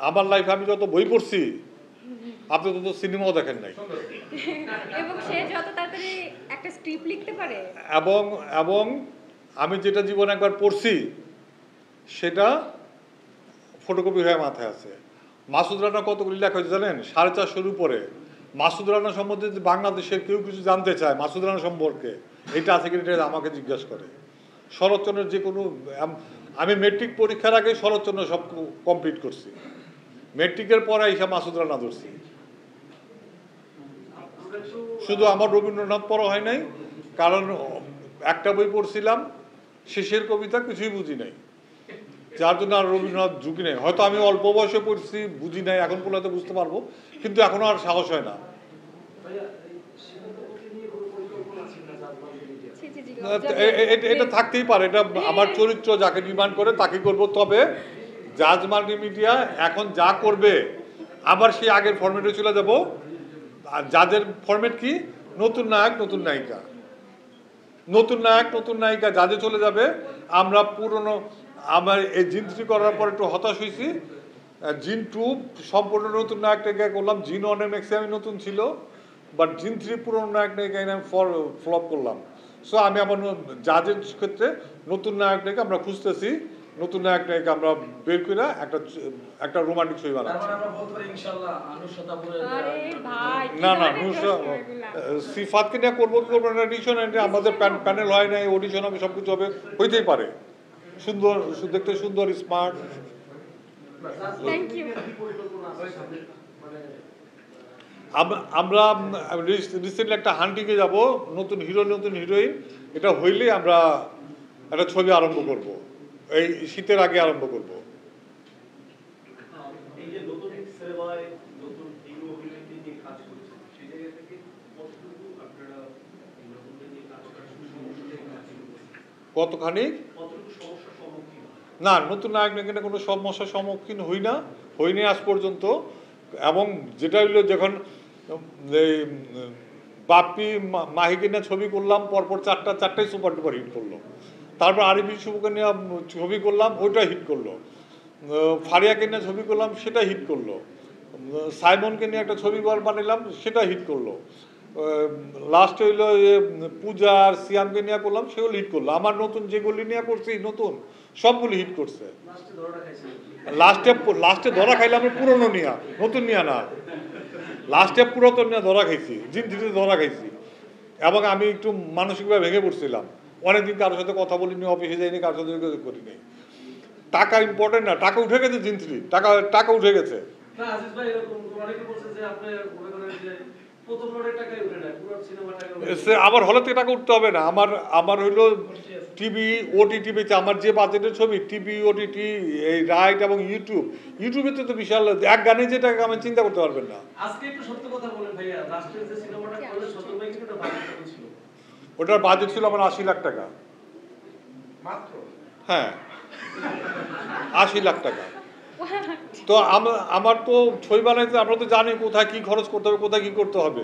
আমার লাইফে আমি যত বই পড়ছি আপনি তত সিনেমাও দেখেন নাই, এবং সে যত তাড়াতাড়ি একটা স্ক্রিপ্ট লিখতে পারে, এবং আমি যেটা জীবনে একবার পড়ছি সেটা ফটোকপি হয়ে মাথায় আছে। মাসুদ রানা কতগুলি লেখা হয়েছে জানেন? 450 উপরে। মাসুদ রানা সম্বন্ধে বাংলাদেশের কেউ কিছু জানতে চায় মাসুদ রানা সম্পর্কে, এটা আছে কিনা এটা আমাকে জিজ্ঞাসা করে। শরৎচন্দ্রের যে কোনো, আমি মেট্রিক পরীক্ষার আগে শরৎচন্দ্র সব কমপ্লিট করছি, মেট্রিকের পরে এইসব মাসুদ রানা ধরছি। শুধু আমার রবীন্দ্রনাথ পড়া হয় নাই, কারণ একটা বই পড়ছিলাম শেষের কবিতা কিছুই বুঝি নাই, যার জন্য আর রবীন্দ্রনাথ ঝুঁকি নেই। হয়তো আমি অল্প বয়সে পড়ছি, বুঝি নাই, এখন পড়লে হয়তো বুঝতে পারবো, কিন্তু এখনো আর সাহস হয় না। এটা থাকতেই পারে, এটা আমার চরিত্র, যাকে ডিমান্ড করে তাকে করবো। তবে জাজ মাল্টিমিডিয়া এখন যা করবে আবার সেই আগের ফরম্যাটে চলে যাব। আর যাদের ফরম্যাট কি, নতুন নায়ক নতুন নায়িকা, নতুন নায়ক নতুন নায়িকা যাদের চলে যাবে। আমরা পুরনো, আমার এই জিন 3 করার পর একটু হতাশ হয়েছি। জিন 2 সম্পূর্ণ নতুন নায়কটাকে করলাম, জিন 1 ম্যাক্সিমাম নতুন ছিল, বাট জিন 3 পুরনো নায়কটাকে আমি ফ্লপ করলাম। সো আমি আমার জাজের ক্ষেত্রে নতুন নায়কটাকে আমরা খুঁজতেছি, নতুন নায়কটাকে আমরা বের করে একটা রোমান্টিক ছবি বানাচ্ছি। না না, সিফাতকে নিয়ে করবো কি করবো না, অডিশন আমাদের প্যানেল হয় নাই, অডিশন হবে, সবকিছু হবে, হইতেই পারে। সুন্দর, দেখতে সুন্দর, স্মার্ট। আমরা রিসেন্টলি একটা হান্টিংয়ে যাব, নতুন হিরো নতুন হিরোইন, এটা হইলেই আমরা একটা ছবি আরম্ভ করব, এই শীতের আগে আরম্ভ করব। কতখানি না, নতুন নায়ক নায়িকা কোনো সমস্যার সম্মুখীন হইনি আজ পর্যন্ত। এবং যেটা হইলো, যখন এই বাপ্পি মাহিকে নিয়ে ছবি করলাম, পরপর চারটাই সুপার ডুপার হিট করলো। তারপর আরিফিন শুভকে নিয়ে ছবি করলাম, ওইটা হিট করলো। ফারিয়াকে নিয়ে ছবি করলাম, সেটা হিট করলো। সাইমনকে নিয়ে একটা ছবি বানালাম, সেটা হিট করলো। লাস্ট হইলো পূজা আর সিয়ামকে নিয়ে করলাম, সেগুলো হিট করলো। আমার নতুন যেগুলি নিয়ে করছি নতুন, সবগুলি হিট করছে। লাস্টে ধরা খাইলাম পুরনো নিয়া, নতুন নিয়া না। লাস্টে পুরাতন নিয়ে ধরা খাইছি, জিন 3 ধরা খাইছি। এবং আমি একটু মানসিকভাবে ভেঙে পড়ছিলাম, অনেকদিন কারোর সাথে কথা বলিনি, অফিসে যাইনি, কারোর সাথে করিনি। টাকা ইম্পর্টেন্ট না, টাকা উঠে গেছে, জিন 3 টাকা উঠে গেছে। আবার হলে থেকে টাকা উঠতে হবে না। আমার হইলো টিভি, ওটিটিভিতে আমার যে বাজেটের ছবি, টিভি, ওটিটি, এই রাইট এবং ইউটিউবে তো বিশাল, এক গানে যে টাকা আমি চিন্তা করতে পারবেন না। আজকে একটু সত্য কথা বলেন ভাইয়া, লাস্টের যে সিনেমাটা করলেন সত্য ভাই কিন্তু বাজেট ছিল, ওটার বাজেট ছিল আমার 80 লাখ টাকা মাত্র। হ্যাঁ, 80 লাখ টাকা। তো আমার তো ছবি বানাইতে, আমরা তো জানি কোথায় কি খরচ করতে হবে, কোথায় কি করতে হবে।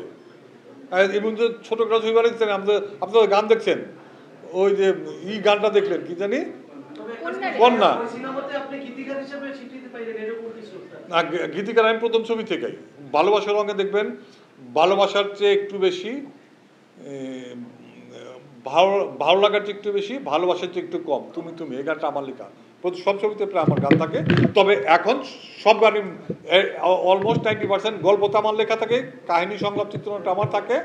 এবং যে ছোট একটা ছবি বানাইছেন, আপনারা গান দেখছেন, ওই যে গানটা দেখলেন কি জানি, কন্যা, গীতিকার আমি প্রথম ছবি থেকেই। ভালোবাসার রঙে দেখবেন, ভালোবাসার চেয়ে একটু বেশি, ভালো লাগার চেয়ে একটু বেশি, ভালোবাসার চেয়ে একটু কম, তুমি এই গানটা আমার লেখা। সব ছবিতে প্রায় আমার গান থাকে। তবে এখন সব গানই অলমোস্ট 90% গল্প তো আমার লেখা থাকে, কাহিনী সংলাপ চিত্রনাট্য আমার থাকে,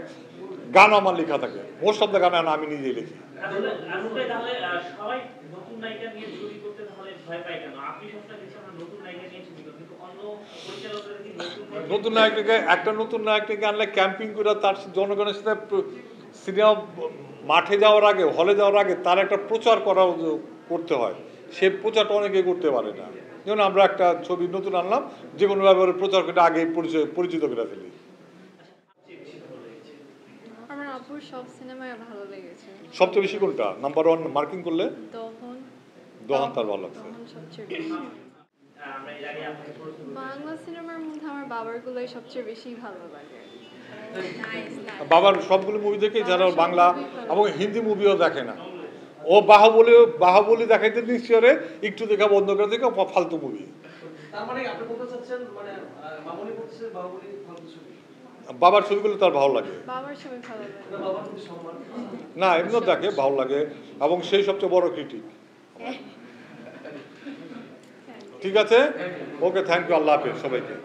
গান আমার লেখা থাকে। মোস্ট অফ দ্য গান আমি নিজেই লিখি। নতুন নায়ককে, একটা নতুন নায়ককে আনলে ক্যাম্পিং করে তার জনগণের সাথে সিনেমা মাঠে যাওয়ার আগে, হলে যাওয়ার আগে তার একটা প্রচার করতে হয়। সে প্রচারটা অনেকে করতে পারে না। যেমন আমরা একটা ছবি নতুন আনলাম, যে কোনো ব্যাপারে প্রচার করে আগে পরিচিত করে ফেলি। আমার আপুর সব সিনেমায় ভালো লেগেছে। সবচেয়ে বেশি কোনটা নাম্বার 1 মার্কিং করলে? দহন তার ভালো লাগছে। বাংলা সিনেমার মধ্যে আমার বাবার গুলোই সবচেয়ে বেশি ভালো লাগে। বাবার সবগুলো মুভি দেখে যারা বাংলা এবং হিন্দি মুভিও দেখে না, ও বাহুবলী দেখাইতে নিশ্চয় একটু দেখা বন্ধ করে দেখে ফালতু মুভি। তার মানে আপনি বলতে চাচ্ছেন মানে মামুনি বলতেছে বাহুবলী ফালতু ছবি। বাবার ছবিগুলো তার ভালো লাগে, বাবার ছবি ভালো লাগে। না বাবার প্রতি সম্মান। না এমনিও দেখে ভালো লাগে, এবং সেই সবচেয়ে বড় ক্রিটিক। ঠিক আছে, ওকে, থ্যাংক ইউ, আল্লাহ হাফেজ সবাইকে।